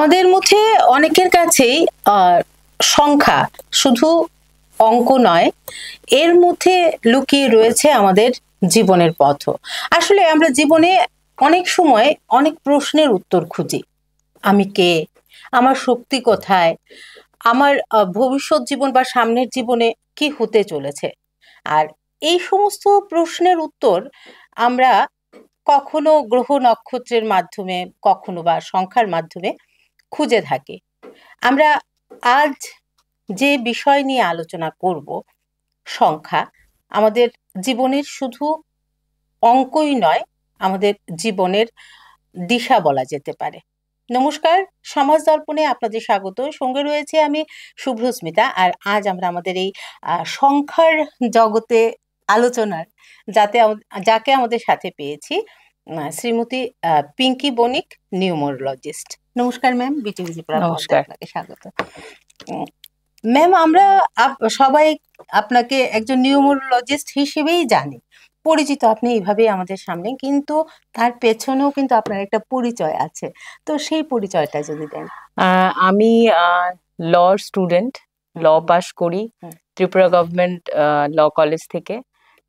আমাদের মধ্যে অনেকের কাছেই সংখ্যা শুধু অঙ্ক নয়, এর মধ্যে লুকিয়ে রয়েছে আমাদের জীবনের পথও। আসলে আমরা জীবনে অনেক সময় অনেক প্রশ্নের উত্তর খুঁজি। আমি কে? আমার শক্তি কোথায়? আমার ভবিষ্যৎ জীবন বা সামনের জীবনে কি হতে চলেছে? আর এই সমস্ত প্রশ্নের উত্তর আমরা কখনো গ্রহ নক্ষত্রের মাধ্যমে, কখনো বা সংখ্যার মাধ্যমে খুঁজে থাকি। আমরা আজ যে বিষয় নিয়ে আলোচনা করব, সংখ্যা আমাদের জীবনের শুধু অঙ্কই নয়, আমাদের জীবনের দিশা বলা যেতে পারে। নমস্কার, সমাজ দর্পণে আপনাদের স্বাগত। সঙ্গে রয়েছে আমি শুভ্রস্মিতা। আর আজ আমরা আমাদের এই সংখ্যার জগতে আলোচনার যাকে আমাদের সাথে পেয়েছি, শ্রীমতী পিঙ্কি বণিক, নিউমোরোলজিস্ট। নমস্কার ম্যাম, বিটিভিজি নমস্কার। আপনাকে স্বাগত। ম্যাম, আমরা সবাই আপনাকে একজন নিউমোরোলজিস্ট হিসেবেই জানি, পরিচিত আপনি এইভাবেই আমাদের সামনে, কিন্তু তার পেছনেও কিন্তু আপনার একটা পরিচয় আছে। তো সেই পরিচয়টা যদি দেন। আমি ল স্টুডেন্ট, ল পাস করি ত্রিপুরা গভর্নমেন্ট ল কলেজ থেকে।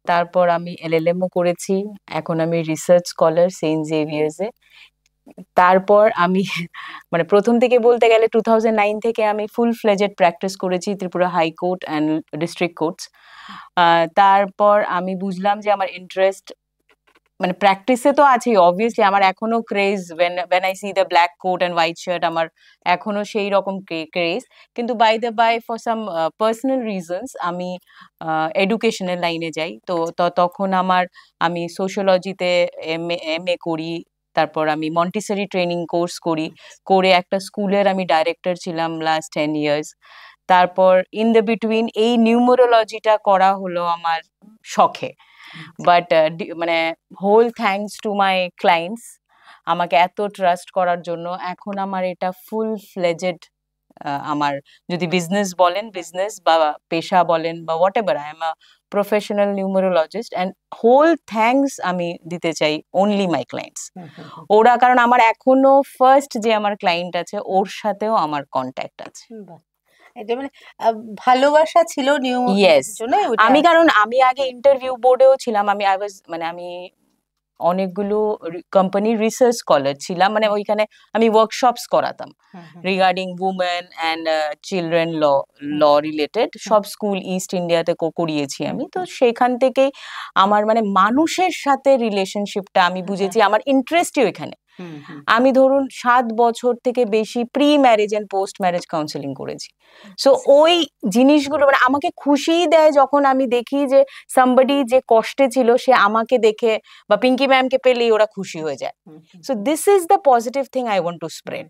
তারপর আমি এলএলএমও করেছি। এখন আমি রিসার্চ স্কলার সেন্ট জেভিয়ার্সে। তারপর আমি মানে প্রথম থেকে বলতে গেলে 2009 থেকে আমি ফুল ফ্লেজেড প্র্যাকটিস করেছি Tripura high court and district courts. তারপর আমি বুঝলাম যে আমার ইন্টারেস্ট মানে প্র্যাকটিসে তো আছেই, অবভিয়াসলি আমার এখনো craze, when I see the black coat and white shirt, আমার এখনো সেই রকম ক্রেজ। কিন্তু by for some personal reasons আমি এডুকেশনের লাইনে যাই। তো তখন আমি সোশিওলজিতে এমএ করি। তারপর আমি মন্টিসরি ট্রেনিং কোর্স করে একটা স্কুলের আমি ডাইরেক্টর ছিলাম লাস্ট 10 ইয়ার্স। তারপর ইন দ্য বিটুইন এই নিউমোরোলজিটা করা হলো আমার শখে। বাট মানে whole thanks to my clients আমাকে এত ট্রাস্ট করার জন্য। এখন আমার এটা ফুল ফ্লেজেড, আমার যদি বিজনেস বলেন, বিজনেস বা পেশা বলেন বা whatever, I am a professional numerologist. And whole thanks আমি দিতে চাই অনলি মাই ক্লায়েন্টস। ওরা, কারণ আমার এখনো ফার্স্ট যে আমার ক্লায়েন্ট আছে ওর সাথেও আমার কন্ট্যাক্ট আছে। এটা মানে ভালোবাসা ছিল ইয়েস, জন্য। কারণ আমি আগে ইন্টারভিউ বোর্ডেও ছিলাম। আমি অনেকগুলো কোম্পানির রিসার্চ স্কলার ছিলাম। মানে ওইখানে আমি ওয়ার্কশপস করাতাম regarding women and children law related. সব স্কুল ইস্ট ইন্ডিয়াতে করিয়েছি আমি। তো সেখান থেকেই আমার মানে মানুষের সাথে রিলেশনশিপটা আমি বুঝেছি। আমার ইন্টারেস্টই ওইখানে। আমি ধরুন 7 বছর থেকে বেশি pre marriage and post marriage counselling করেছি। সো ওই জিনিসগুলো মানে আমাকে খুশিই দেয় যখন আমি দেখি যে সামবডি যে কষ্টে ছিল সে আমাকে দেখে বা পিঙ্কি ম্যামকে পেলেই ওরা খুশি হয়ে যায়। So this is the positive thing I want to spread.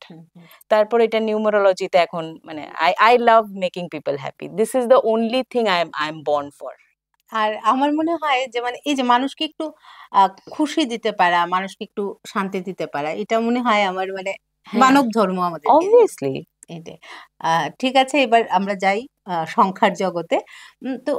তারপর এটা নিউমারোলজিতে এখন মানে I love making people happy. This is the only thing I am born for. আর আমার মনে হয় যে মানে এই যে মানুষকে একটু খুশি দিতে পারা, মানুষকে একটু শান্তি দিতে পারা, এটা মনে হয় আমার মানে মানব ধর্ম আমাদের। অবভিয়াসলি এটাই। ঠিক আছে, এবার আমরা যাই সংখ্যার জগতে। তো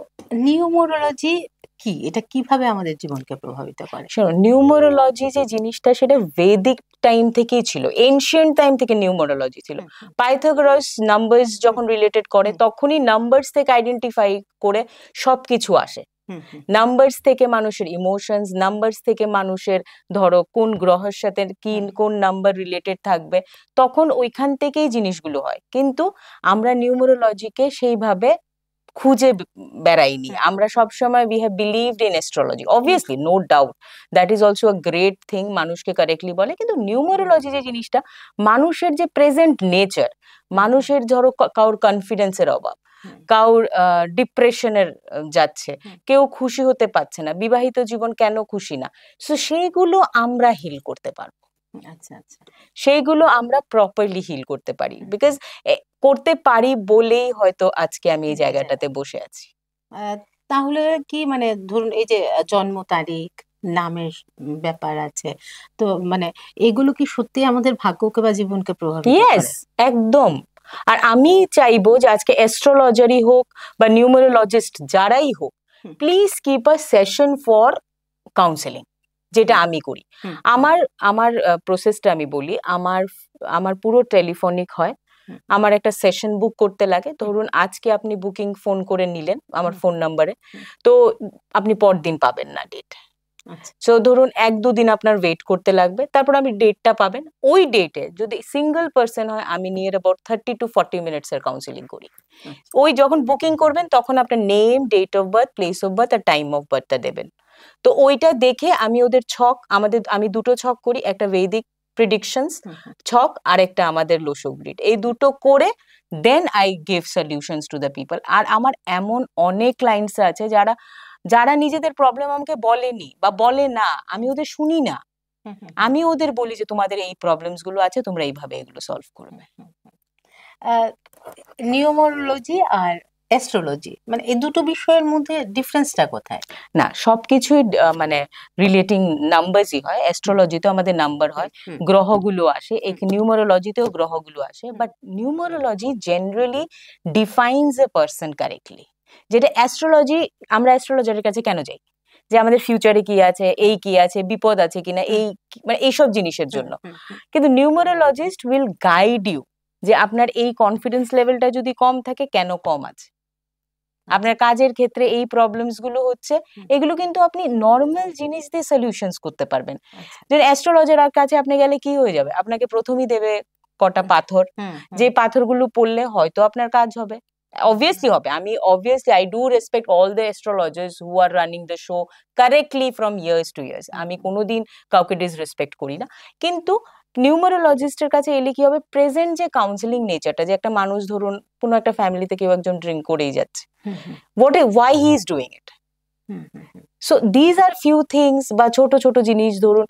নিউমোরোলজি কি? এটা কিভাবে আমাদের জীবনকে প্রভাবিত করে? শোনো, নিউমোরোলজি যে জিনিসটা সেটা ভেদিক টাইম থেকেই ছিল, এনশিয়েন্ট টাইম থেকে নিউমোরোলজি ছিল। পাইথাগোরাস নাম্বারস যখন রিলেটেড করে তখনই নাম্বারস থেকে আইডেন্টিফাই করে সবকিছু আসে। নাম্বারস থেকে মানুষের ইমোশনস, নাম্বারস থেকে মানুষের ধরো কোন গ্রহের সাথে কোন নাম্বার রিলেটেড থাকবে, তখন ওইখান থেকেই জিনিসগুলো হয়। কিন্তু আমরা নিউমোরোলজিকে সেইভাবে খুঁজে বেড়াইনি। আমরা সবসময় we have believed in astrology, obviously no doubt that is also a great thing, মানুষকে কারেক্টলি বলে। কিন্তু নিউমোরোলজি যে জিনিসটা, মানুষের যে প্রেজেন্ট নেচার, মানুষের ধরো কারোর কনফিডেন্সের অভাব, কারোর ডিপ্রেশনের যাচ্ছে, কেউ খুশি হতে পারছে না, বিবাহিত জীবন কেন খুশি না, সো সেইগুলো আমরা হিল করতে পারবো। আচ্ছা আচ্ছা, সেইগুলো আমরা প্রপারলি হিল করতে পারি, বিকজ করতে পারি বলেই হয়তো আজকে আমি এই জায়গাটাতে বসে আছি। তাহলে কি মানে ধরুন এই যে জন্ম তারিখ, নামের ব্যাপার আছে, তো মানে এগুলো কি সত্যি আমাদের ভাগ্যকে বা জীবনকে প্রভাবিত করে? ইয়েস, একদম। আর আমি চাইবো যে আজকে অ্যাস্ট্রোলজারই হোক বা নিউমেরোলজিস্ট যারাই হোক, please keep a session for counselling. যেটা আমি করি। হুম, আমার আমার প্রসেসটা আমি বলি, আমার আমার পুরো টেলিফোনিক হয়। হুম, আমার একটা সেশন বুক করতে লাগে, ধরুন আজকে আপনি বুকিং ফোন করে নিলেন আমার হুম, ফোন নাম্বারে, হুম, তো আপনি পরদিন পাবেন না ডেট। আচ্ছা, সো ধরুন 1-2 দিন আপনার ওয়েট করতে লাগবে, তারপর আমি ডেটটা পাবেন। ওই ডেটে যদি সিঙ্গেল পার্সন হয়, আমি নিয়ার অ্যাবাউট 30 to 40 মিনিটস এর কাউন্সিলিং করি। আচ্ছা, ওই যখন বুকিং করবেন তখন আপনার name, date of birth, place of birth আর টাইম অফ বার্থটা দেবেন। তো ওইটা দেখে আমি ওদের ছক, আমি দুটো ছক করি, একটা ভেদিক প্রিডিকশনস হুম, হুম, ছক আর একটা আমাদের লোশো গ্রিড, এই দুটো করে then I give solutions to the people. আর আমার এমন অনেক ক্লায়েন্টস আছে যারা যারা নিজেদের প্রবলেম আমাকে বলেনি বা বলে না, আমি ওদের শুনি না, হুম, হুম, আমি ওদের বলি যে তোমাদের এই প্রবলেমস গুলো আছে, তোমরা এইভাবে এগুলো সলভ করবে। হুম, হুম। নিউমোরোলজি আর অ্যাস্ট্রোলজি মানে এই দুটো বিষয়ের মধ্যে ডিফারেন্সটা কোথায়? না, সবকিছুই মানে রিলেটিং নাম্বারসই হয়। অ্যাস্ট্রোলজিতেও আমাদের নাম্বার হয়, হুম, গ্রহগুলো আসে, এই হুম, নিউমারোলজিতেও গ্রহগুলো আসে, hmm, but numerology generally defines a person correctly. যেটা অ্যাস্ট্রোলজি, আমরা অ্যাস্ট্রোলজারের কাছে কেন যাই? যে আমাদের ফিউচারে কি আছে, এই কি আছে, বিপদ আছে কিনা, হুম, এই মানে এইসব জিনিসের হুম, জন্য। হুম, হুম, কিন্তু নিউমারোলজিস্ট উইল গাইড ইউ যে আপনার এই কনফিডেন্স লেভেলটা যদি কম থাকে, কেন কম আছে, আচ্ছা, আপনার কাজের ক্ষেত্রে এই প্রবলেমস গুলো হচ্ছে, হুম, এগুলো কিন্তু আপনি নর্মাল জিনিস দিয়ে সলিউশনস করতে পারবেন। আচ্ছা, যে অ্যাস্ট্রোলজার কাছে আপনি গেলে কি হয়ে যাবে, আপনাকে প্রথমেই দেবে কটা হুম, পাথর, হুম, হুম, যে পাথরগুলো পড়লে হয়তো আপনার কাজ হবে, অবভিয়াসলি হবে। আমি obviously I do respect all the astrologers who are running the show correctly from years to years, হুম, আমি কোনোদিন কাউকে ডিসরেসপেক্ট করি না। কিন্তু নিউমারোলজিস্টের কাছে এলে কি হবে, প্রেজেন্ট যে কাউন্সিলিং নেচারটা, যে একটা মানুষ ধরুন কোনো একটা ফ্যামিলিতে কেউ একজন ড্রিঙ্ক করেই যাচ্ছে, হুম, হুম, why he is doing it. Hmm, hmm, hmm, So these are few things, বা ছোট ছোট জিনিস ধরুন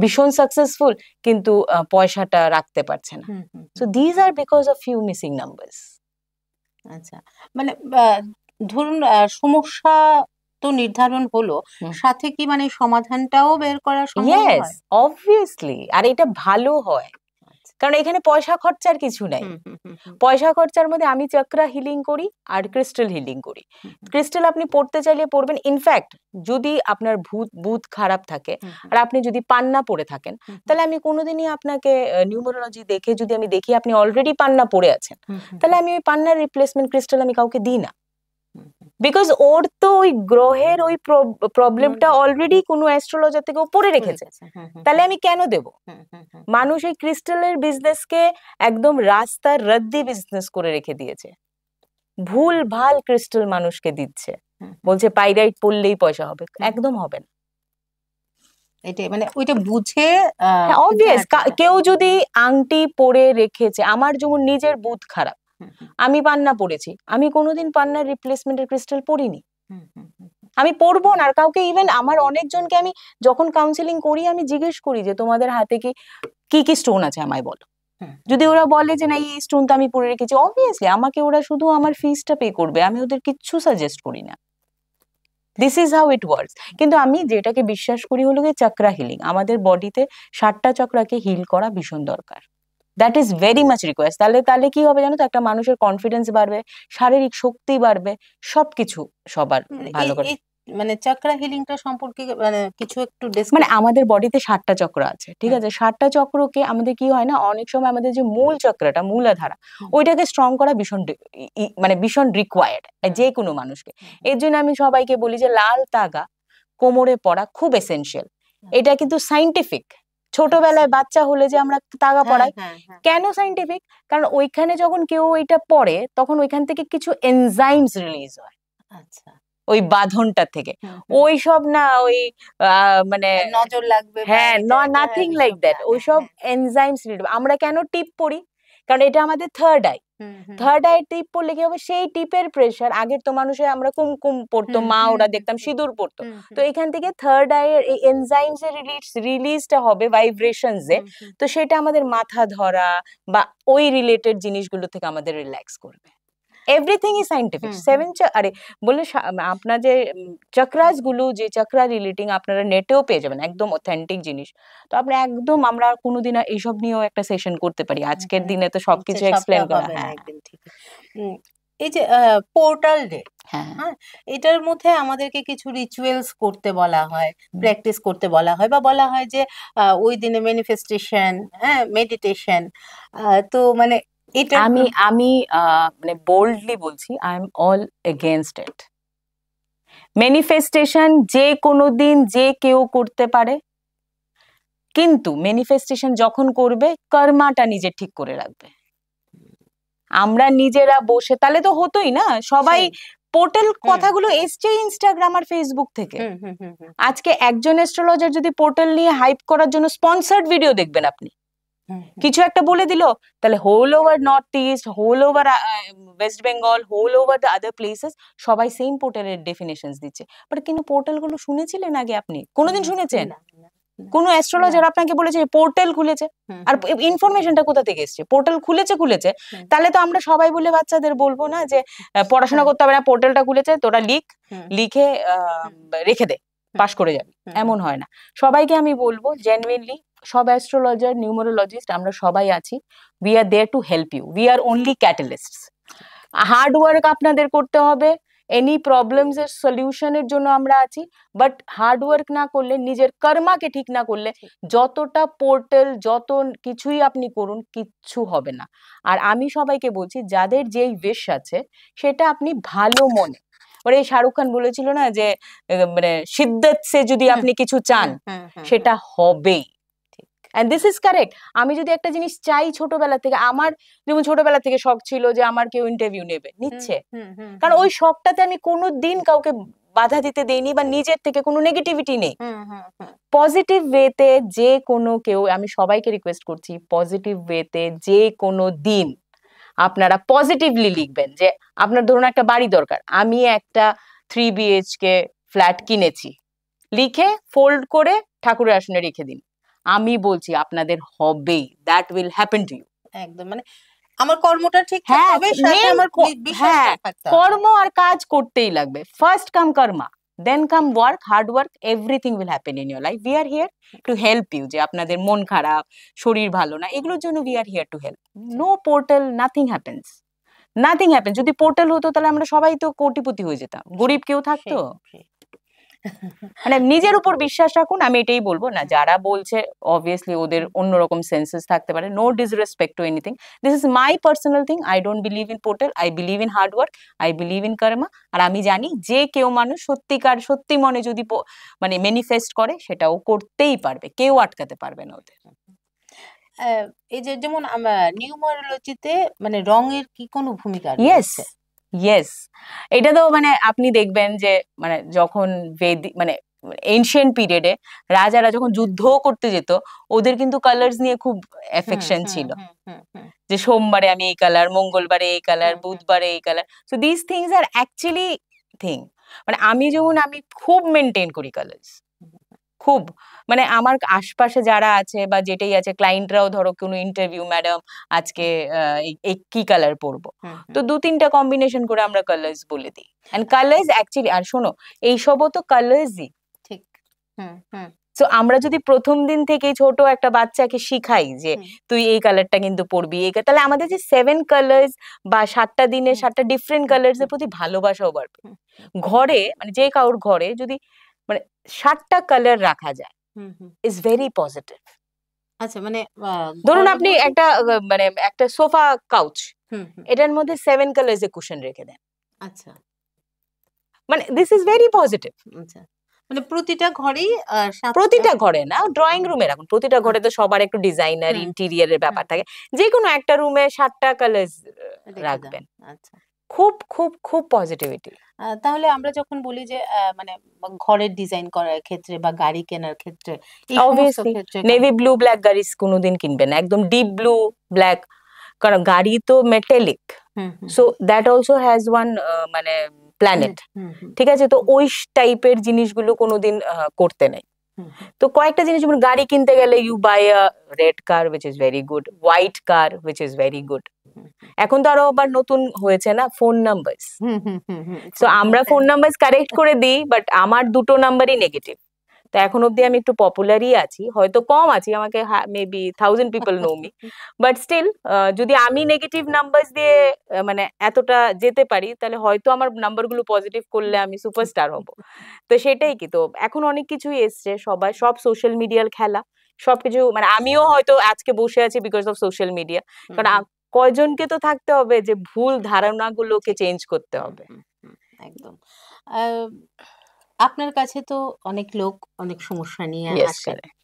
ভীষণ সাকসেসফুল কিন্তু পয়সাটা রাখতে পারছে না। হুম, হুম, So hmm, these are because of few missing numbers. আচ্ছা মানে ধরুন সমস্যা তো নির্ধারণ হলো, হুম। সাথে কি মানে সমাধানটাও বের করা সম্ভব Yes, হয়? obviously, আর এটা ভালো হয়, আচ্ছা, কারণ এখানে পয়সা খরচার কিছু নাই। হুম, হুম, হুম, হুম, পয়সা খরচার মধ্যে আমি চক্রা হিলিং করি আর ক্রিস্টাল হিলিং করি। হুম, হুম, ক্রিস্টাল আপনি পড়তে চাইলে পড়বেন। ইনফ্যাক্ট যদি আপনার বুধ খারাপ থাকে হুম, হুম, আর আপনি যদি পান্না পড়ে থাকেন, হুম, হুম, তাহলে আমি কোনোদিনই আপনাকে নিউমারোলজি দেখে যদি আমি দেখি আপনি অলরেডি পান্না পড়ে আছেন, হুম, হুম, তাহলে আমি ওই পান্নার রিপ্লেসমেন্ট ক্রিস্টাল আমি কাউকে দিই না। হুম, হুম, বিকজ ওর তো ওই গ্রহের ওই প্রবলেমটা হুম, অলরেডি কোনো অ্যাস্ট্রোলজার থেকে ও পড়ে পড়ে রেখেছে, গেছে, হুম, হুম, তাহলে হুম, আমি কেন দেব? হুম, হুম, হুম, মানুষ এই ক্রিস্টালের বিজনেসকে একদম রাস্তার রদ্দি বিজনেস করে রেখে দিয়েছে। ভুল ভাল ক্রিস্টাল মানুষকে দিচ্ছে, হুম, হুম, বলছে পাইরাইট পড়লেই পয়সা হবে, হুম, একদম হবে না। এটাই মানে ওইটা বুঝে হ্যাঁ অবভিয়াস, কেনাটা হয়। কেউ যদি আংটি পরে রেখেছে, আমার যেমন নিজের বুধ খারাপ, হুম, হুম, আমি পান্না পড়েছি, আমি কোনোদিন পান্নার রিপ্লেসমেন্টের ক্রিস্টাল পরিনি, হুম, হুম, হুম, আমি পড়বো না। আর কাউকে, ইভেন আমার অনেকজনকে আমি যখন কাউন্সিলিং করি আমি জিজ্ঞেস করি যে তোমাদের হাতে কি কি কি স্টোন আছে আমায় বলো। হুম, যদি ওরা বলে যে না এই স্টোন তো আমি পরে রেখেছি, অবভিয়াসলি আমাকে ওরা শুধু আমার ফিসটা পে করবে, আমি ওদের কিচ্ছু সাজেস্ট করি না। This is how it works. কিন্তু আমি যেটাকে বিশ্বাস করি হলো গিয়ে চক্রা হিলিং, আমাদের বডিতে 60টা চক্রাকে হিল করা ভীষণ দরকার, that is very much request. তাহলে তাহলে কি হবে জানো তো, একটা মানুষের কনফিডেন্স বাড়বে, শারীরিক শক্তি বাড়বে, সবকিছু সবার মানে এই ভালো করে। এই মানে চক্রা হিলিংটা সম্পর্কে মানে কিছু একটু মানে ডিসকাস। আমাদের বডিতে 60টা চক্র আছে, ঠিক হুম, আছে, 60টা চক্রকে আমাদের কি হয় না, অনেক সময় আমাদের যে মূল চক্রটা, মূলাধারা, হুম, ওইটাকে স্ট্রং করা ভীষণ মানে ভীষণ রিকোয়ার্ড হুম, যে কোনো মানুষকে। হুম, হুম, এর জন্য আমি সবাইকে বলি যে লাল তাগা কোমরে পরা খুব এসেনশিয়াল। এটা আচ্ছা, কিন্তু সাইন্টিফিক। আচ্ছা, ছোটবেলায় বাচ্চা হলে যে আমরা তাগা হ্যাঁ, পরাই, হ্যাঁ, হ্যাঁ, কেন সাইন্টিফিক? কারণ ওইখানে যখন কেউ এটা পরে তখন ওইখান থেকে কিছু এনজাইমস রিলিজ হয় আচ্ছা, ওই বাঁধনটা থেকে। হুম, হুম, ওই সব না, ওই মানে নজর লাগবে বা হ্যাঁ, এটা এটা নাথিং লাইক এসব না, দ্যাট, হ্যাঁ, ওইসব হ্যাঁ, এনজাইমস রিলেটেড। আমরা কেন টিপ পড়ি? কারণ এটা আমাদের থার্ড আই। হুম, হুম, থার্ড আই টিপ পড়লে কি হবে, সেই টিপের প্রেসার, আগের তো মানুষের আমরা কুমকুম পড়তো, হুম, মা হুম, ওরা হুম, দেখতাম হুম, সিঁদুর পড়তো, হুম, তো হুম, এখান থেকে থার্ড আই এর এই এনজাইমস এর রিলিজটা হবে ভাইব্রেশনস এ। হুম, হুম, তো সেটা আমাদের মাথা ধরা বা ওই রিলেটেড জিনিসগুলো থেকে আমাদের রিল্যাক্স করবে। Everything is scientific. Hmm, hmm, seven আরে বললে আপনার যে চক্রাস গুলো, যে চক্রা রিলেটিং আপনারা নেটেও পেয়ে যাবেন, একদম অথেন্টিক জিনিস। তো আপনি একদম, আমরা কোনোদিন এইসব নিয়েও একটা সেশন করতে পারি, আজকের মানে দিনে তো হচ্ছে সবকিছু সবটা এক্সপ্লেন করা, হবে না হ্যাঁ। একদিন ঠিকই। উম, এই যে পোর্টাল ডে, হ্যাঁ হ্যাঁ, এটার মধ্যে আমাদেরকে কিছু রিচুয়ালস করতে বলা হয়, প্র্যাকটিস করতে বলা হয়, বা বলা হয় যে ওই দিনে ম্যানিফেস্টেশন, হ্যাঁ, মেডিটেশন। তো মানে এটার আমি আমি মানে বোল্ডলি বলছি, I am all against it. Manifestation যে কোনো দিন যে কেউ করতে পারে, কিন্তু ম্যানিফেস্টেশন যখন করবে কর্মাটা নিজে ঠিক করে রাখবে। আমরা নিজেরা বসে তাহলে তো হতোই না, সবাই পোর্টাল কথাগুলো এসছে ইনস্টাগ্রাম আর ফেসবুক থেকে। আজকে একজন অ্যাস্ট্রোলজার যদি পোর্টাল নিয়ে হাইপ করার জন্য স্পন্সর্ড ভিডিও দেখবেন আপনি, কিছু একটা বলে দিল, তাহলে whole over North East, whole over West Bengal, whole over the other places সবাই সেম পোর্টালের ডেফিনেশনস দিচ্ছে। বাট কিন্তু পোর্টাল গুলো শুনেছিলেন আগে? আপনি কোনোদিন শুনেছেন কোনো অ্যাস্ট্রোলজার আপনাকে বলেছে পোর্টাল খুলেছে? আর ইনফরমেশনটা কোথা থেকে এসছে? পোর্টাল খুলেছে, তাহলে তো আমরা সবাই বলে বাচ্চাদের বলবো না যে পড়াশোনা করতে হবে না, পোর্টালটা খুলেছে তোরা লিখে রেখে দে, পাস করে যাবি। এমন হয় না। সবাইকে আমি বলবো জেনুইনলি, সব অ্যাস্ট্রোলজার, নিউমারোলজিস্ট আমরা সবাই আছি, we are there to help you, we are only catalysts. Hard work আপনাদের করতে হবে, এনি প্রবলেমস এর সলিউশনের জন্য আমরা আছি, বাট হার্ড ওয়ার্ক না করলে, নিজের কর্মাকে ঠিক না করলে, যতটা পোর্টাল যত কিছুই আপনি করুন, কিচ্ছু হবে না। আর আমি সবাইকে বলছি, যাদের যেই উইশ আছে সেটা আপনি ভালো মনে, ওরে শাহরুখ খান বলেছিল না যে মানে সিদ্দত সে যদি আপনি কিছু চান সেটা হবেই। And this is correct. আমি যদি একটা জিনিস চাই ছোটবেলা থেকে, আমার যেমন ছোটবেলা থেকে শখ ছিল যে আমার কেউ ইন্টারভিউ নেবে, নিচ্ছে, কারণ ওই শখটাতে আমি কোনো দিন কাউকে বাধা দিতে দেইনি, বা নিজের থেকে কোনো নেগেটিভিটি নেই। পজিটিভ ওয়েতে যে কোনো কেউ, আমি সবাইকে রিকোয়েস্ট করছি, পজিটিভ ওয়েতে যে কোনো দিন আপনারা পজিটিভলি লিখবেন। যে আপনার ধরুন একটা বাড়ি দরকার, আমি একটা 3 BHK ফ্ল্যাট কিনেছি, লিখে ফোল্ড করে ঠাকুরের আসনে রেখে দিন। আমি বলছি আপনাদের হবেই, that will happen to you. একদম, মানে আমার কর্মটা ঠিকঠাক হবে, সাথে আমার বিশ্বাসটা থাকতে হবে। কর্ম আর কাজ করতেই লাগবে। First come karma, then come work, hard work, everything will happen in your life. We are here to help you. যে আপনাদের মন খারাপ, শরীর ভালো না, এগুলোর জন্য we are here to help. No portal, nothing happens, nothing happen. যদি পোর্টাল হতো তাহলে আমরা সবাই তো কোটিপতি হয়ে যেতাম, গরিব কেউ থাকতো? মানে নিজের উপর বিশ্বাস রাখুন, আমি এটাই বলবো। না, যারা বলছে অবভিয়াসলি ওদের অন্যরকম সেন্সেস থাকতে পারে, no disrespect to anything, this is my personal thing. I don't believe in portal, I believe in hard work, I believe in karma. আর আমি জানি যে কেউ মানুষ সত্যি মনে যদি মানে ম্যানিফেস্ট করে, সেটাও করতেই পারবে, কেউ আটকাতে পারবে না ওদের। এই যে যেমন নিউমারোলজিতে মানে রঙের কি কোনো ভূমিকা ইয়েস রয়েছে? ইয়েস, এটা তো মানে আপনি দেখবেন যে মানে যখন মানে এনশিয়েন্ট পিরিয়ডে রাজারা যখন যুদ্ধ করতে যেত, ওদের কিন্তু কালার্স নিয়ে খুব এফেকশন ছিল। যে সোমবারে আমি এই কালার, মঙ্গলবারে এই কালার, বুধবারে এই colour. So this things are actually thing. মানে আমি খুব মেনটেন করি কালার্স, খুব। মানে আমার আশপাশে যারা আছে বা যেটাই আছে, ক্লায়েন্টরাও ধরো কোনো ইন্টারভিউ, ম্যাডাম আজকে এই কি কালার পরবো, তো 2-3টা কম্বিনেশন করে আমরা কালার্স বলে দিই। এন্ড কালার্স অ্যাকচুয়ালি, আর শোনো, এইসবও তো কালার্সই। ঠিক। তো আমরা যদি প্রথম দিন থেকে ছোট একটা বাচ্চাকে শিখাই যে তুই এই কালারটা কিন্তু পরবি, তাহলে আমাদের যে 7 কালার্স বা 7টা দিনে 7টা ডিফারেন্ট কালার্স এর প্রতি ভালোবাসাও বাড়বে। ঘরে মানে যে কারোর ঘরে যদি মানে 7টা কালার রাখা যায়, ইজ ভেরি পজিটিভ। আচ্ছা, মানে ধরুন আপনি একটা সোফা কাউচ, এটার মধ্যে 7 কালার্স এর কুশন রেখে দেন। আচ্ছা, মানে দিস ইজ ভেরি পজিটিভ। আচ্ছা, মানে প্রতিটা ঘরেই প্রতিটা ঘরে না, ড্রয়িং রুমে রাখুন। প্রতিটা ঘরে তো সবার একটু ডিজাইনার, ইন্টেরিয়রের ব্যাপার থাকে। যে কোনো একটা রুমে 7টা কালার্স রাখবেন। আচ্ছা, খুব খুব খুব পজিটিভিটি। তাহলে আমরা যখন বলি যে মানে ঘরের ডিজাইন করার ক্ষেত্রে বা গাড়ি কেনার ক্ষেত্রে, অবভিয়াসলি নেভি ব্লু ব্ল্যাক গাড়ি কোনোদিন কিনবেন না, একদম ডিপ ব্লু ব্ল্যাক, কারণ গাড়ি তো metallic, so that also has one মানে প্ল্যানেট, ঠিক আছে? তো ওই টাইপের জিনিসগুলো কোনোদিন করতে নেই। তো কয়েকটা জিনিস, যেমন গাড়ি কিনতে গেলে you buy a red car which is very good, white car which is very good. এখন তো আরো আবার নতুন হয়েছে না ফোন নাম্বারস, তো আমরা ফোন নাম্বারস কারেক্ট করে দিই, বাট আমার 2টো নাম্বারই নেগেটিভ, তো এখন অব্দি আমি একটু পপুলারই আছি, হয়তো কম আছি, আমাকে maybe 1000 people know me, but still যদি আমি নেগেটিভ নাম্বারস দিয়ে মানে এতটা যেতে পারি, তাহলে হয়তো আমার নাম্বারগুলো পজিটিভ করলে আমি সুপারস্টার হব। তো সেটাই কি, তো এখন অনেক কিছুই এসছে, সবাই সব সোশ্যাল মিডিয়ার খেলা, সবকিছু মানে আমিও হয়তো আজকে বসে আছি বিকজ অফ সোশ্যাল মিডিয়া, কারণ কয়জনকে তো থাকতে হবে যে ভুল ধারণাগুলোকে চেঞ্জ করতে হবে। একদম। আপনার কাছে তো অনেক লোক অনেক সমস্যা নিয়ে Yes, আসে। correct.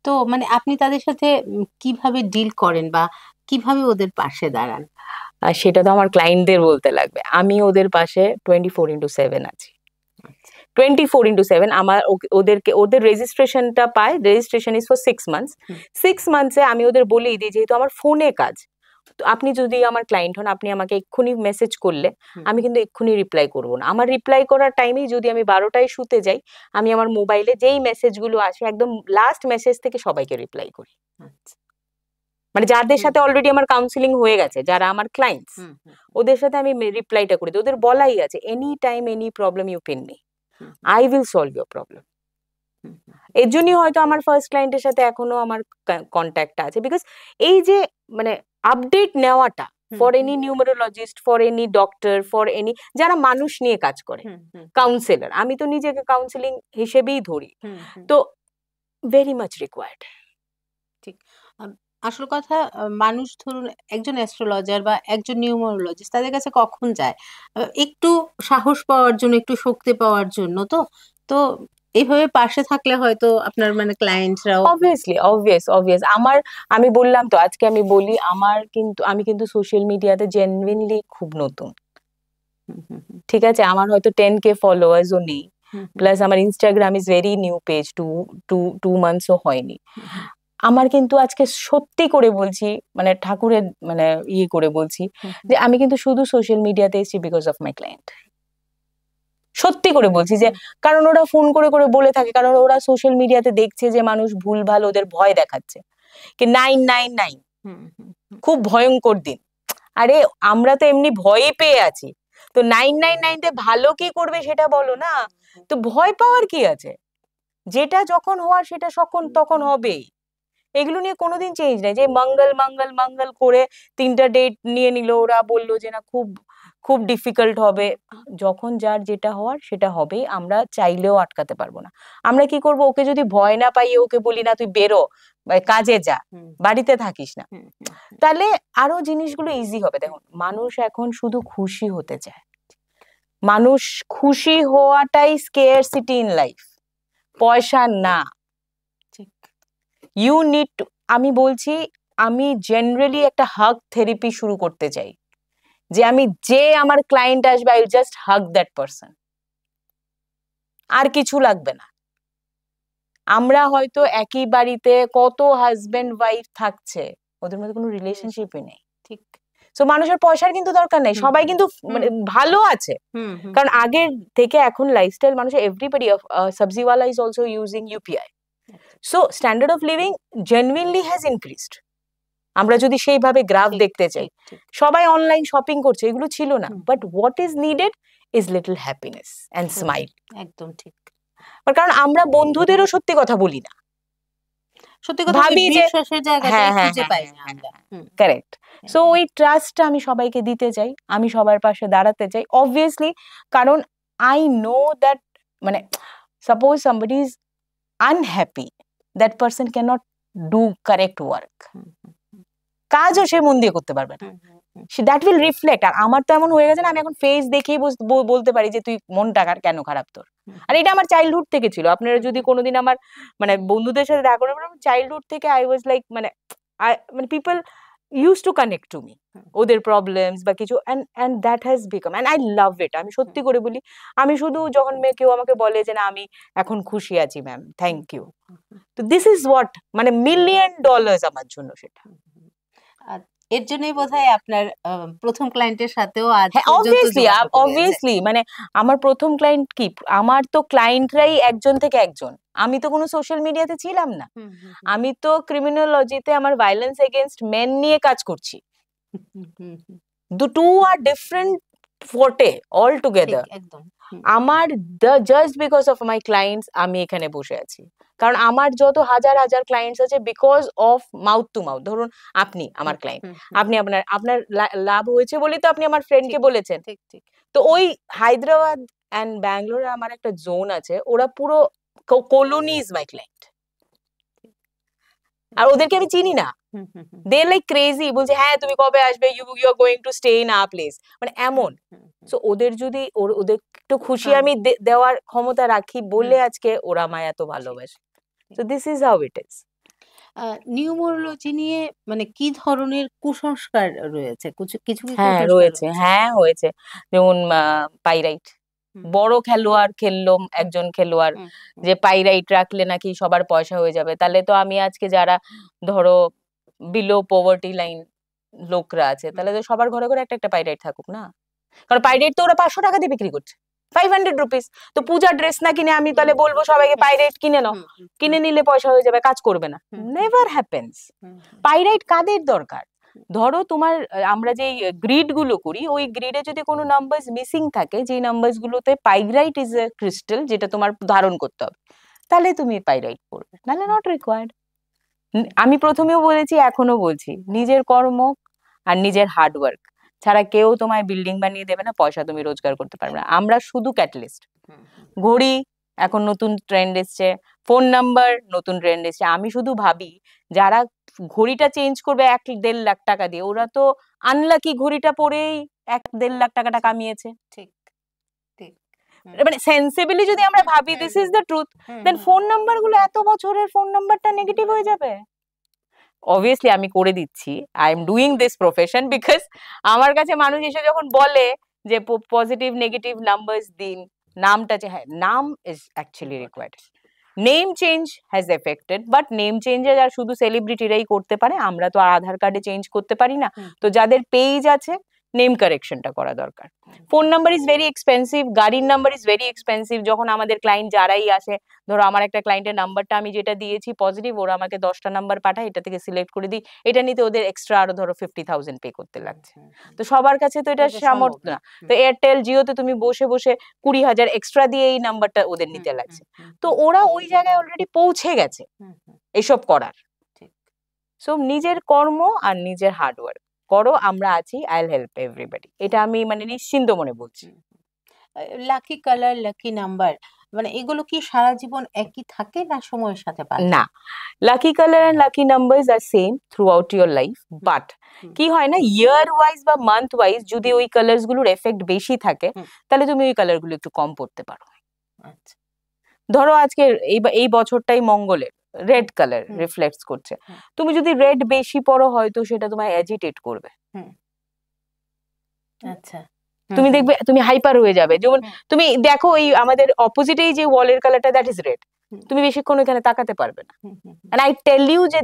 তো মানে আপনি তাদের সাথে কিভাবে ডিল করেন বা কিভাবে ওদের পাশে দাঁড়ান? আর সেটা তো আমার ক্লায়েন্টদের বলতে লাগবে, আমি ওদের পাশে 24/7 আছি। 24/7 আমার ওদেরকে, ওদের রেজিস্ট্রেশনটা পায়, রেজিস্ট্রেশন ইজ ফর 6 months। 6 months-এ আমি ওদের বলেই দিই, যেহেতু আমার ফোনে কাজ, তো আপনি যদি আমার ক্লায়েন্ট হন, আপনি আমাকে এক্ষুনি মেসেজ করলে আমি কিন্তু এক্ষুনি রিপ্লাই করবো না। আমার রিপ্লাই করার টাইমেই যদি আমি 12টায় শুতে যাই, আমি আমার মোবাইলে যেই মেসেজগুলো আসে একদম লাস্ট মেসেজ থেকে সবাইকে রিপ্লাই করি। মানে যাদের সাথে অলরেডি আমার কাউন্সিলিং হয়ে গেছে, যারা আমার ক্লায়েন্টস, ওদের সাথে আমি রিপ্লাইটা করি দিই। ওদের বলাই আছে, any time any problem you pin me, I will solve your problem. এর জন্যই হয়তো আমার ফার্স্ট ক্লায়েন্টের সাথে এখনো আমার কন্ট্যাক্টটা আছে, বিকজ এই যে মানে আপডেট নেওয়াটা for any numerologist, for any doctor, for any যারা মানুষ নিয়ে কাজ করে, কাউন্সিলর, আমি তো নিজেকে কাউন্সিলিং হিসেবেই ধরি, তো ভেরি মাচ রিকোয়ার্ড। ঠিক। আসল কথা, মানুষ ধরুন একজন অ্যাস্ট্রোলজার বা একজন নিউমারোলজিস্ট তাদের কাছে কখন যায়? একটু সাহস পাওয়ার জন্য, একটু শক্তি পাওয়ার জন্য। তো তো এইভাবে পাশে থাকলে হয়তো আপনার মানে ক্লায়েন্টরাও অবভিয়াসলি অবভিয়াস আমি বললাম তো, আজকে আমি বলি আমি কিন্তু সোশ্যাল মিডিয়াতে জেনুইনলি খুব নতুন, ঠিক আছে? আমার হয়তো 10K ফলোয়ার্সও নেই, প্লাস আমার Instagram is very new page, two মান্থসও হয়নি। আমার কিন্তু আজকে সত্যি করে বলছি, মানে ঠাকুরের মানে ইয়ে করে বলছি, যে আমি কিন্তু শুধু সোশ্যাল মিডিয়াতে এসেছি বিকজ অফ মাই ক্লায়েন্ট। সত্যি করে বলছি, যে কারণ ওরা ফোন করে করে বলে থাকে, কারণ ওরা সোশ্যাল মিডিয়াতে দেখছে যে মানুষ ভুলভাল ওদের ভয় দেখাচ্ছে, কি 999 খুব ভয়ঙ্কর দিন। আরে আমরা তো এমনি ভয়ই পেয়ে আছি, তো 999-তে ভালো কি করবে সেটা বলো না, তো ভয় পাওয়ার কি আছে? যেটা যখন হওয়ার সেটা তখন হবেই। এগুলো নিয়ে কোনোদিন চেঞ্জ নাই, যে মঙ্গল মঙ্গল মঙ্গল করে 3টা ডেট নিয়ে নিল, ওরা বললো যে না খুব খুব ডিফিকাল্ট হবে। যখন যার যেটা হওয়ার সেটা হবেই, আমরা চাইলেও আটকাতে পারবো না। আমরা কি করব, ওকে যদি ভয় না পাইয়ে ওকে বলি না তুই বেরো, কাজে যা, বাড়িতে থাকিস না, তাহলে আরো জিনিসগুলো ইজি হবে। দেখুন, মানুষ এখন শুধু খুশি হতে চায়, মানুষ খুশি হওয়াটাই স্কেয়ারসিটি ইন লাইফ, পয়সা না। ইউ নিড টু, আমি বলছি, আমি জেনারেলি একটা হাগ থেরাপি শুরু করতে চাই, যে আমার ক্লায়েন্ট আসবে, I just hug that person, আর কিছু লাগবে না। আমরা হয়তো একই বাড়িতে কত হাজবেন্ড ওয়াইফ থাকছে, ওদের মধ্যে কোনো রিলেশনশিপই নেই, ঠিক? সো মানুষের পয়সার কিন্তু দরকার নেই, সবাই কিন্তু মানে ভালো আছে, কারণ আগের থেকে এখন লাইফস্টাইল মানুষের, এভরিবডি, সবজিওয়ালা is also using UPI, so standard of living genuinely has increased. আমরা যদি সেইভাবে গ্রাফ দেখতে চাই, সবাই অনলাইন শপিং করছে, এগুলো ছিল না, but what is needed is little happiness and smile. একদম ঠিক। কারণ আমরা বন্ধুদেরও সত্যি কথা বলি না, সত্যি কথা ভাবি যে বিশ্বাসের জায়গাটা খুঁজে পাই না আমরা। কারেক্ট। সো ওই ট্রাস্টটা আমি সবাইকে দিতে চাই, আমি সবার পাশে দাঁড়াতে চাই, অবভিয়াসলি, কারণ আই নো দ্যাট, মানে suppose somebody is unhappy, that person can not do correct work, কাজও সে মন দিয়ে করতে পারবে না, দ্যাট উইল রিফ্লেক্ট। আর আমার তো এমন হয়ে গেছে না, আমি এখন ফেস দেখেই বলতে পারি যে তুই মনটা কেন খারাপ তোর। আর এটা আমার চাইল্ডহুড থেকে ছিল। আপনারা যদি কোনোদিন আমার মানে বন্ধুদের সাথে দেখা করেন, চাইল্ডহুড থেকে আই ওয়াজ লাইক, মানে people use to connect to me, ওদের প্রবলেমস বা কিছু, and that has become, and I love it. আমি সত্যি করে বলি, আমি শুধু যখন কেউ আমাকে বলে যে না আমি এখন খুশি আছি ম্যাম, থ্যাংক ইউ, তো দিস ইজ হোয়াট, মানে $1,000,000 আমার জন্য সেটা। এর জন্যই বোধহয় আপনার প্রথম ক্লায়েন্টের সাথেও আজ অবভিয়াসলি মানে আমার প্রথম ক্লায়েন্ট কি, আমার তো ক্লায়েন্টরাই একজন থেকে একজন, আমি তো কোনো সোশ্যাল মিডিয়াতে ছিলাম না, আমি তো ক্রিমিনোলজিতে আমার ভায়োলেন্স এগেইনস্ট মেন নিয়ে কাজ করছি, টু আর ডিফারেন্ট ফোর্টে অল টুগেদার। আমার just because of my clients আমি এখানে বসে আছি, কারণ আমার যত হাজার হাজার ক্লায়েন্টস আছে because of mouth to mouth. ধরুন আপনি আমার ক্লায়েন্ট, আপনি আপনার আপনার লাভ হয়েছে বলেই তো আপনি আমার ফ্রেন্ডকে বলেছেন। ঠিক ঠিক। তো ওই হায়দ্রাবাদ অ্যান্ড ব্যাঙ্গালোরে আমার একটা জোন আছে, ওরা পুরো কলোনি ইজ মাই ক্লায়েন্ট, আর ওদেরকে আমি চিনি না। দে লাইক ক্রেজি, বলছে হ্যাঁ তুমি কবে আসবে, you are going to stay in our place, মানে এমন। সো ওদের যদি ওদের একটু খুশি আমি দেওয়ার ক্ষমতা রাখি বলে আজকে ওরা আমায় এত ভালোবাসে। So this is how it is. Numerology নিয়ে মানে কি ধরনের কুসংস্কার রয়েছে? কিছু কিছু কি হ্যাঁ কুসংস্কার রয়েছে, হ্যাঁ হয়েছে। যেমন পাইরাইট, বড় খেলোয়াড় খেললো একজন খেলোয়াড়, যে পাইরাইট রাখলে নাকি সবার পয়সা হয়ে যাবে। তাহলে তো আমি আজকে যারা ধরো বিলো পভার্টি লাইন লোকরা আছে, তাহলে তো সবার ঘরে ঘরে একটা একটা পাইরাইট থাকুক না, কারণ পাইরেট তো ওরা 500 টাকা দিয়ে বিক্রি করছে, 500 রুপিস। তো পূজার ড্রেস না কিনে আমি তাহলে বলবো সবাইকে পাইরেট কিনে নাও, কিনে নিলে পয়সা হয়ে যাবে, কাজ করবে না। Never happens. পাইরাইট কাদের দরকার? ধরো তোমার আমরা যে গ্রিড গুলো করি, ওই গ্রিডে যদি কোনো নাম্বারস মিসিং থাকে, যে নাম্বারস গুলোতে পাইরাইট ইজ এ ক্রিস্টাল যেটা তোমার ধারণ করতে হবে, তাহলে তুমি পাইরাইট করবে, নাহলে নট রিকোয়ার্ড। আমি প্রথমেও বলেছি, এখনো বলছি, নিজের কর্ম আর নিজের হার্ডওয়ার্ক ছাড়া কেউ তোমায় বিল্ডিং বানিয়ে দেবে না, পয়সা তুমি রোজগার করতে পারবে না। আমরা শুধু ক্যাটালিস্ট। ঘড়ি এখন নতুন ট্রেন্ড এসছে, ফোন নাম্বার নতুন ট্রেন্ড এসছে। আমি শুধু ভাবি যারা ঘড়িটা চেঞ্জ করবে 1-1.5 লাখ টাকা দিয়ে, ওরা তো আনলাকি ঘড়িটা পরেই 1-1.5 লাখ টাকাটা কামিয়েছে। ঠিক ঠিক। মানে সেন্সিবলি যদি আমরা ভাবি, this is the truth, then phone number গুলো এত বছরের ফোন নাম্বারটা নেগেটিভ হয়ে যাবে। অবভিয়াসলি আমি করে দিচ্ছি, I am doing this profession because আমার কাছে মানুষ এসে যখন বলে যে পজিটিভ নেগেটিভ নাম্বারস দিন, নামটা যে, হ্যাঁ নাম is actually required. Name change has affected, but name চেঞ্জের আর শুধু সেলিব্রিটিরাই করতে পারে, আমরা তো আর আধার কার্ডে চেঞ্জ করতে পারি না। তো যাদের পেজ আছে, নেম কারেকশনটা করা দরকার। Phone number is very expensive, গাড়ির নাম্বার ইজ ভেরি এক্সপেন্সিভ। যখন আমাদের ক্লায়েন্ট যারাই আসে, ধরো আমার একটা ক্লায়েন্টের নাম্বারটা আমি যেটা দিয়েছি পজিটিভ, ওরা আমাকে 10টা নাম্বার পাঠায়, এটা থেকে সিলেক্ট করে দিই, এটা নিতে ওদের এক্সট্রা আরো ধরো 50,000 পে করতে লাগছে। তো সবার কাছে তো এটা সামর্থ্য না। তো এয়ারটেল জিওতে তুমি বসে বসে 20,000 এক্সট্রা দিয়ে এই নাম্বারটা ওদের নিতে লাগছে। তো ওরা ওই জায়গায় অলরেডি পৌঁছে গেছে এসব করার। সো নিজের কর্ম আর নিজের হার্ডওয়ার্ক করো, আমরা আছি, আই উইল হেল্প এভরিবডি, এটা আমি মানে নিশ্চিন্ত মনে বলছি। লাকি কালার, লাকি নাম্বার মানে এগুলো কি সারা জীবন একই থাকে না সময়ের সাথে পাল্টায়? না, lucky colour and lucky numbers are same throughout your life, but কি হয় না, ইয়ার ওয়াইজ বা মান্থ ওয়াইজ যদি ওই কালার্স গুলোর এফেক্ট বেশি থাকে, তাহলে তুমি ওই কালার গুলো একটু কম পড়তে পারো। আচ্ছা। ধরো আজকে এই বছরটাই মঙ্গলের রেড কালার রিফ্লেক্টস করছে, তুমি যদি রেড বেশি পড়ো হয়তো সেটা তোমায় অ্যাজিটেট করবে। আচ্ছা। তুমি দেখবে তুমি হাইপার হয়ে যাবে। যেমন তুমি দেখো এই আমাদের অপোজিটেই যে ওয়ালের কালারটা, দ্যাট ইজ রেড, তুমি বেশিক্ষণ ওখানে তাকাতে পারবে না। এন্ড আই টেল ইউ যে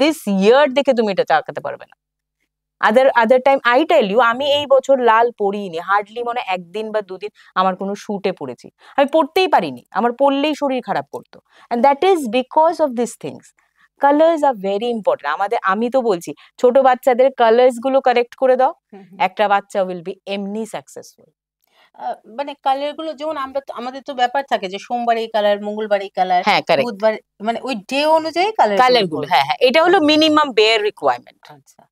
দিস ইয়ার দেখে তুমি এটা তাকাতে পারবে না। Other time I tell you, আমি এই বছর লাল পরিনি, হার্ডলি মনে 1 দিন বা 2 দিন আমার কোনো শুটে পড়েছি, আমি পড়তেই পারিনি, আমার পড়লেই শরীর খারাপ করতো। And that is because of this things. Colours are very important আমাদের। আমি তো বলছি ছোট বাচ্চাদের কালার্স গুলো কারেক্ট করে দাও, একটা বাচ্চা উইল বি এমনি সাকসেসফুল। মানে কালার গুলো যেমন আমরা আমাদের তো ব্যাপার থাকে যে সোমবার এই কালার, মঙ্গলবার এই কালার, হ্যাঁ কারেক্ট, বুধবার, মানে ওই ডে অনুযায়ী কালার গুলো, হ্যাঁ হ্যাঁ, এটা হলো মিনিমাম বেয়ার রিকোয়ারমেন্ট। আচ্ছা,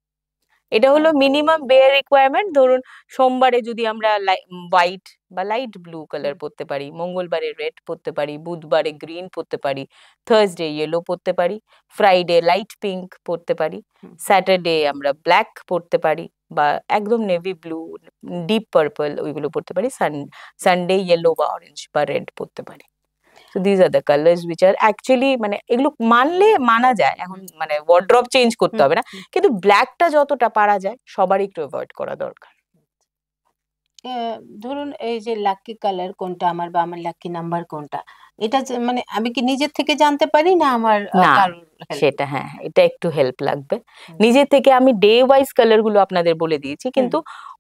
এটা হলো মিনিমাম বেয়ার রিকোয়ারমেন্ট। ধরুন সোমবারে যদি আমরা হোয়াইট বা লাইট ব্লু কালার পরতে পারি, মঙ্গলবারে রেড পরতে পারি, বুধবারে গ্রিন পরতে পারি, থার্সডে ইয়েলো পরতে পারি, ফ্রাইডে লাইট পিঙ্ক পরতে পারি, স্যাটারডে আমরা ব্ল্যাক পরতে পারি বা একদম নেভি ব্লু, ডিপ পার্পল ওইগুলো পরতে পারি, সানডে ইয়েলো বা অরেঞ্জ বা রেড পরতে পারি। So these are the colors which are actually মানে এগুলো মানলে মানা যায়, এখন মানে ওয়ার্ড্রপ চেঞ্জ করতে হবে না, কিন্তু ব্ল্যাকটা যতটা পারা যায় সবারই একটু অ্যাভয়েড করা দরকার। ধরুন এই যে লাকি কালার কোনটা আমার বা আমার লাকি নাম্বার কোনটা, এটা মানে আমি কি নিজের থেকে জানতে পারি না আমার না কারোর সেটা, হ্যাঁ এটা একটু হেল্প লাগবে নিজে থেকে। আমি ডে ওয়াইজ কালার গুলো আপনাদের বলে দিয়েছি, কিন্তু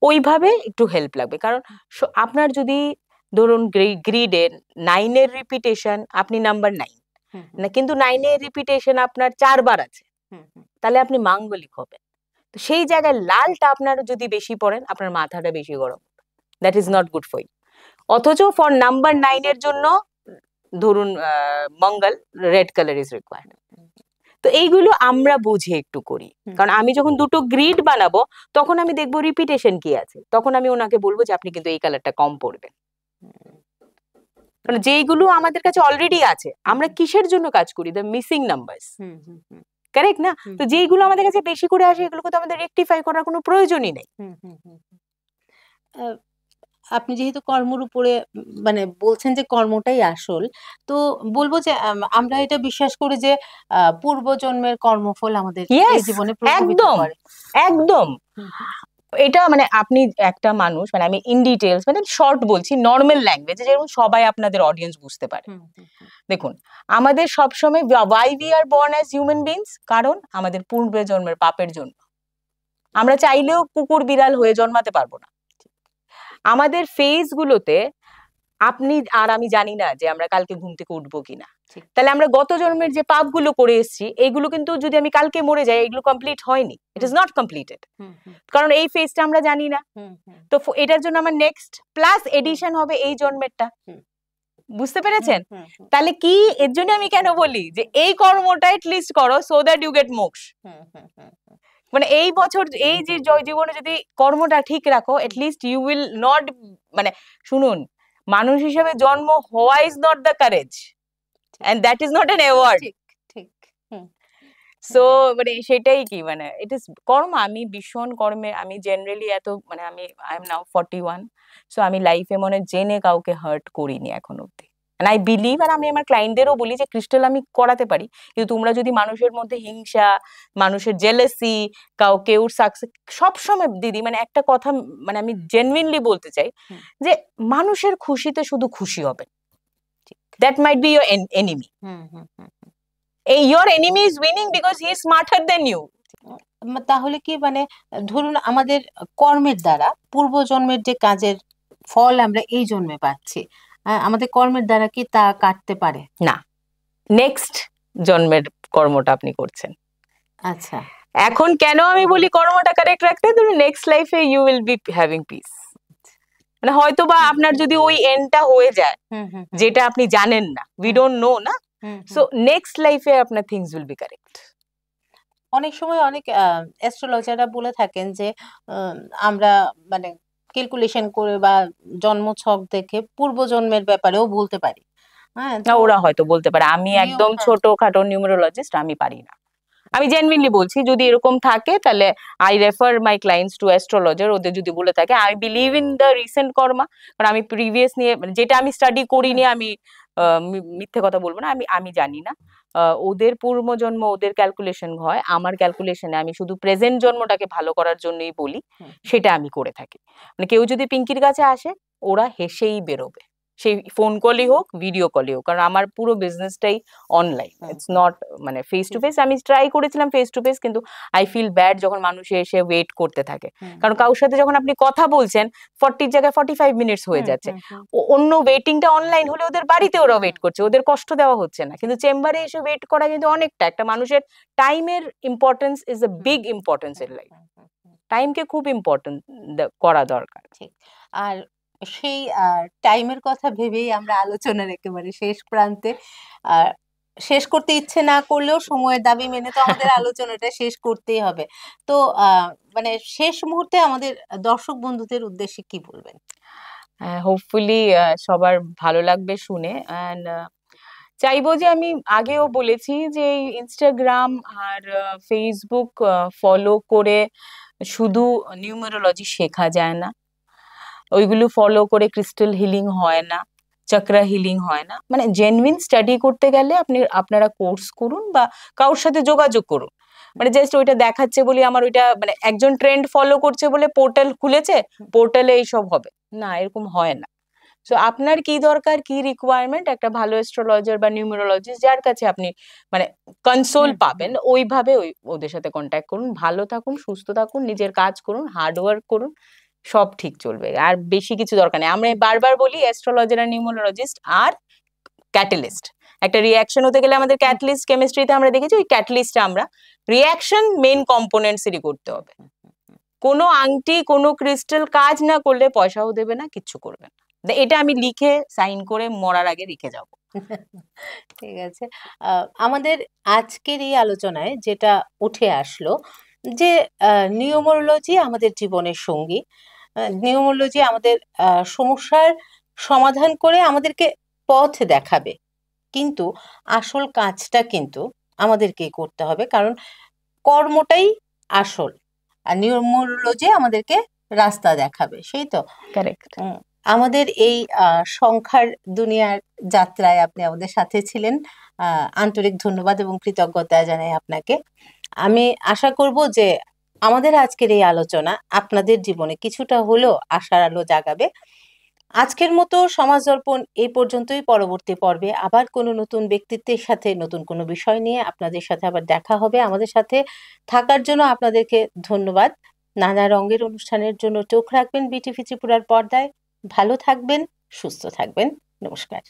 ওইভাবে একটু হেল্প লাগবে, কারণ আপনার যদি ধরুন গ্রিডে 9-এর রিপিটেশন, আপনি নাম্বার 9 না, কিন্তু 9-এর রিপিটেশন আপনার 4 বার আছে, তাহলে আপনি মাঙ্গলিক হবেন। তো সেই জায়গায় লালটা আপনার যদি বেশি পড়েন, আপনার মাথাটা বেশি গরম, that is not good for you. অথচ ফর নাম্বার 9 এর জন্য ধরুন Mangal red colour is required. তো এইগুলো আমরা বুঝে একটু করি, কারণ আমি যখন দুটো গ্রিড বানাবো তখন আমি দেখবো রিপিটেশন কি আছে, তখন আমি ওনাকে বলবো যে আপনি কিন্তু এই কালারটা কম পড়বেন। কারণ যেইগুলো আমাদের কাছে অলরেডি আছে, আমরা কিসের জন্য কাজ করি? দ্য মিসিং নাম্বারস, কারেক্ট না? তো যেইগুলো আমাদের কাছে বেশি করে আসে এগুলোকে তো আমাদের রেকটিফাই করার কোনো প্রয়োজনই নেই। আপনি যেহেতু কর্মের উপরে মানে বলছেন যে কর্মটাই আসল, তো বলবো যে আমরা এটা বিশ্বাস করি যে পূর্বজন্মের কর্মফল আমাদের এই জীবনে প্রভাবিত একদম করে। একদম। এটা মানে আপনি একটা মানুষ, মানে আমি ইন ডিটেলস মানে শর্ট বলছি, নর্মাল ল্যাঙ্গুয়েজে যেরকম সবাই আপনাদের অডিয়েন্স বুঝতে পারে। দেখুন, আমাদের সবসময় why we are born as human beings, কারণ আমাদের পূর্বজন্মের পাপের জন্য। আমরা চাইলেও কুকুর বিড়াল হয়ে জন্মাতে পারবো না। আমাদের ফেজ গুলোতে আপনি আর আমি জানি না যে আমরা কালকে ঘুম থেকে উঠবো কিনা, তাহলে আমরা গত জন্মের যে পাপগুলো করে এসেছি এইগুলো কিন্তু যদি আমি কালকে মরে যাই এগুলো কমপ্লিট হয়নি, ইট ইজ নট কমপ্লিটেড, কারণ এই ফেজটা আমরা জানি না। তো এটার জন্য আমার নেক্সট প্লাস এডিশন হবে এই জন্মেরটা, বুঝতে পেরেছেন? তাহলে কি এর জন্য আমি কেন বলি যে এই কর্মটা এটলিস্ট করো সো দ্যাট ইউ গেট মোক্ষ। মানে এই বছর এই যে জীবনে যদি কর্মটা ঠিক রাখো, এটলিস্ট ইউ উইল নট, মানে শুনুন, মানুষ হিসেবে জন্ম হওয়া is not the courage, and that is not an award. So মানে সেটাই কি, মানে ইট ইজ কর্ম। আমি ভীষণ কর্মে, আমি জেনারেলি এত মানে আমি আই এম নাও 41, সো আমি লাইফে মনে জেনে কাউকে হার্ট করিনি এখন অব্দি। আই বিলিভ, আর আমি আমার ক্লায়েন্টদেরও বলি যে ক্রিস্টাল আমি করাতে পারি, কিন্তু তোমরা যদি মানুষের মধ্যে হিংসা, মানুষের জেলাসি, কেউ সাকসেস, সবসময় দিদি মানে একটা কথা মানে আমি জেনুইনলি বলতে চাই যে মানুষের খুশিতে শুধু খুশি হবে, that might be your enemy. Your enemy is winning because he is smarter than you. তাহলে কি মানে ধরুন আমাদের কর্মের দ্বারা পূর্বজন্মের যে কাজের ফল আমরা এই জন্মে পাচ্ছি, আমাদের কর্মের দ্বারা কি তা কাটতে পারে না? নেক্সট জন্মের কর্মটা আপনি করছেন। আচ্ছা, এখন কেন আমি বলি কর্মটা কারেক্ট রাখতে, ধরুন নেক্সট লাইফে you will be having peace, মানে হয়তো বা আপনার যদি ওই এন্ডটা হয়ে যায় যেটা আপনি জানেন না, উই ডোন্ট নো না, সো নেক্সট লাইফে আপনার থিংস উইল বি কারেক্ট। অনেক সময় অনেক অ্যাস্ট্রোলজাররা বলে থাকেন যে আমরা মানে ক্যালকুলেশন করে বা জন্মছক দেখে পূর্বজন্মের ব্যাপারেও বলতে পারি। হ্যাঁ, ওরা হয়তো বলতে পারে, আমি একদম ছোটখাটো নিউমেরোলজিস্ট, আমি পারি না। আমি জেনুইনলি বলছি, যদি এরকম থাকে তাহলে I refer my clients to astrologer. ওদের যদি বলে থাকে, I believe in the recent karma, কারণ আমি প্রিভিয়াস নিয়ে যেটা আমি স্টাডি করিনি, আমি মিথ্যে কথা বলবো না, আমি জানি না। ওদের পূর্বজন্ম ওদের ক্যালকুলেশন হয়, আমার ক্যালকুলেশনে আমি শুধু প্রেজেন্ট জন্মটাকে ভালো করার জন্যই বলি, সেটা আমি করে থাকি। মানে কেউ যদি পিঙ্কির কাছে আসে ওরা হেসেই বেরোবে, সেই ফোন কলই হোক ভিডিও কলই হোক, কারণ আমার পুরো বিজনেসটাই অনলাইন, ইটস নট মানে ফেস টু ফেস। আমি ট্রাই করেছিলাম ফেস টু ফেস, কিন্তু আই ফিল ব্যাড যখন মানুষ এসে ওয়েট করতে থাকে, কারণ কারোর সাথে যখন আপনি কথা বলছেন 40 জায়গায় 45 মিনিটস হয়ে যাচ্ছে, অন্য ওয়েটিংটা অনলাইন হলে ওদের বাড়িতে ওরা ওয়েট করছে, ওদের কষ্ট দেওয়া হচ্ছে না, কিন্তু চেম্বারে এসে ওয়েট করা কিন্তু অনেকটা, একটা মানুষের টাইমের importance is a big importance in life, টাইমকে খুব ইম্পর্টেন্ট করা দরকার। ঠিক। আর সেই টাইমের কথা ভেবেই আমরা আলোচনার একেবারে শেষ প্রান্তে, শেষ করতে ইচ্ছে না করলেও সময়ের দাবি মেনে তো আমাদের আলোচনাটা শেষ করতেই হবে। তো মানে শেষ মুহূর্তে আমাদের দর্শক বন্ধুদের উদ্দেশ্যে কি বলবেন? হোপফুলি সবার ভালো লাগবে শুনে, অ্যান্ড চাইবো যে, আমি আগেও বলেছি যে ইনস্টাগ্রাম আর ফেসবুক ফলো করে শুধু নিউমেরোলজি শেখা যায় না, ওইগুলো ফলো করে ক্রিস্টাল হিলিং হয় না, চক্রা হিলিং হয় না। মানে জেনুইন স্টাডি করতে গেলে আপনারা কোর্স করুন বা কারোর সাথে যোগাযোগ করুন। মানে জাস্ট ওইটা দেখাচ্ছে বলে আমার ওইটা মানে একজন ট্রেন্ড ফলো করছে বলে পোর্টাল খুলেছে, পোর্টালে এইসব হবে না, এরকম হয় না। সো আপনার কি দরকার, কি রিকোয়ারমেন্ট, একটা ভালো অ্যাস্ট্রোলজার বা নিউমেরোলজিস্ট যার কাছে আপনি মানে কনসোল পাবেন, ওইভাবে ওদের সাথে কন্ট্যাক্ট করুন। ভালো থাকুন, সুস্থ থাকুন, নিজের কাজ করুন, হার্ড ওয়ার্ক করুন, সব ঠিক চলবে। আর বেশি কিছু দরকার নেই। আমরা বারবার বলি অ্যাস্ট্রোলজার আর নিউমেরোলজিস্ট আর ক্যাটালিস্ট, একটা রিয়াকশন হতে গেলে আমাদের ক্যাটালিস্ট, কেমিস্ট্রিতে আমরা দেখেছি ওই ক্যাটালিস্টটা আমরা রিয়াকশন মেইন কম্পোনেন্টসেরই করতে হবে। কোনো আংটি কোনো ক্রিস্টাল কাজ না করলে পয়সাও দেবে না, কিচ্ছু করবে না। এটা আমি লিখে সাইন করে মরার আগে রেখে যাব। ঠিক আছে। আমাদের আজকের এই আলোচনায় যেটা উঠে আসলো যে নিউমোরোলজি আমাদের জীবনের সঙ্গী। নিউমোরোলজি আমাদের সমস্যার সমাধান করে আমাদেরকে পথ দেখাবে, কিন্তু আসল কাজটা কিন্তু আমাদেরকেই করতে হবে, কারণ কর্মটাই আসল। আর নিউমোরোলজি আমাদেরকে রাস্তা দেখাবে, সেই তো। কারেক্ট। আমাদের এই সংখ্যার দুনিয়ার যাত্রায় আপনি আমাদের সাথে ছিলেন। আন্তরিক ধন্যবাদ এবং কৃতজ্ঞতা জানাই আপনাকে। আমি আশা করব যে আমাদের আজকের এই আলোচনা আপনাদের জীবনে কিছুটা হলেও আশার আলো জাগাবে। আজকের মতো সমাজ দর্পণ এই পর্যন্তই। পরবর্তী পর্বে আবার কোনো নতুন ব্যক্তিত্বের সাথে নতুন কোনো বিষয় নিয়ে আপনাদের সাথে আবার দেখা হবে। আমাদের সাথে থাকার জন্য আপনাদেরকে ধন্যবাদ। নানা রঙের অনুষ্ঠানের জন্য চোখ রাখবেন বিটিভি ত্রিপুরার পর্দায়। ভালো থাকবেন, সুস্থ থাকবেন। নমস্কার।